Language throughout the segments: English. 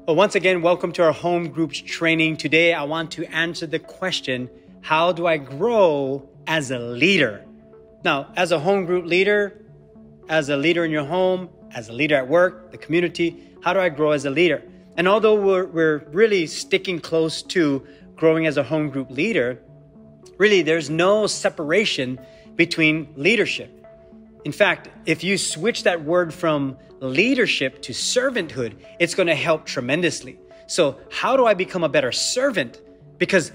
Well, once again, welcome to our home groups training. Today, I want to answer the question, how do I grow as a leader? Now, as a home group leader, as a leader in your home, as a leader at work, the community, how do I grow as a leader? And although we're really sticking close to growing as a home group leader, really there's no separation between leadership. In fact, if you switch that word from leadership to servanthood, it's going to help tremendously. So how do I become a better servant? Because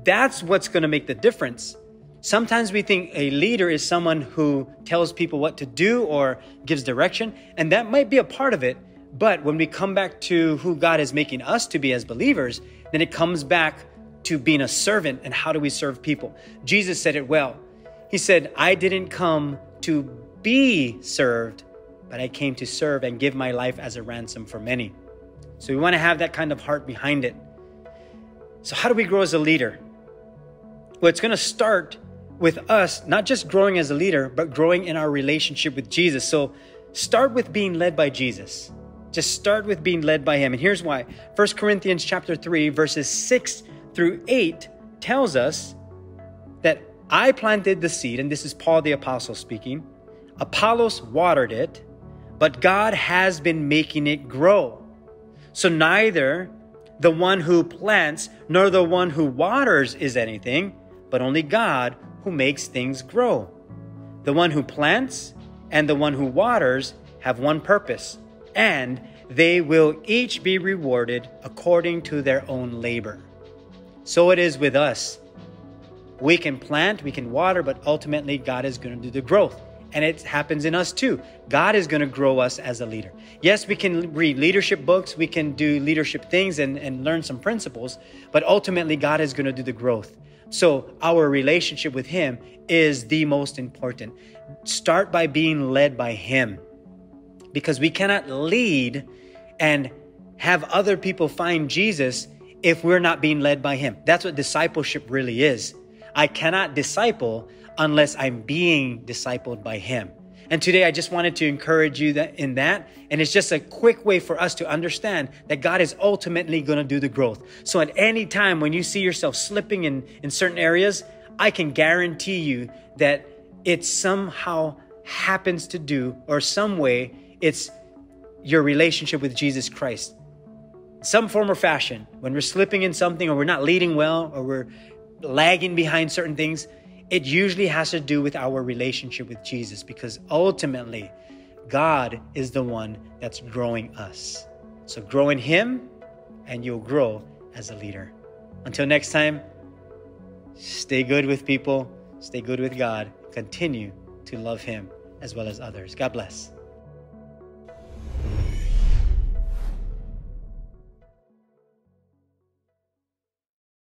that's what's going to make the difference. Sometimes we think a leader is someone who tells people what to do or gives direction, and that might be a part of it. But when we come back to who God is making us to be as believers, then it comes back to being a servant and how do we serve people. Jesus said it well. He said, I didn't come to be served, but I came to serve and give my life as a ransom for many. So we want to have that kind of heart behind it. So how do we grow as a leader? Well, it's going to start with us, not just growing as a leader, but growing in our relationship with Jesus. So start with being led by Jesus. Just start with being led by him. And here's why. 1 Corinthians chapter 3, verses 6 through 8 tells us that I planted the seed, and this is Paul the apostle speaking. Apollos watered it, but God has been making it grow. So neither the one who plants nor the one who waters is anything, but only God who makes things grow. The one who plants and the one who waters have one purpose, and they will each be rewarded according to their own labor. So it is with us. We can plant, we can water, but ultimately God is going to do the growth. And it happens in us too. God is going to grow us as a leader. Yes, we can read leadership books, we can do leadership things and learn some principles, but ultimately God is going to do the growth. So our relationship with him is the most important. Start by being led by him, because we cannot lead and have other people find Jesus if we're not being led by him. That's what discipleship really is. I cannot disciple unless I'm being discipled by him. And today I just wanted to encourage you in that. And it's just a quick way for us to understand that God is ultimately going to do the growth. So at any time when you see yourself slipping in certain areas, I can guarantee you that it somehow happens to do, or some way, it's your relationship with Jesus Christ. Some form or fashion, when we're slipping in something, or we're not leading well, or we're lagging behind certain things, it usually has to do with our relationship with Jesus, because ultimately God is the one that's growing us. So grow in him and you'll grow as a leader. Until next time, stay good with people, stay good with God, continue to love him as well as others. God bless.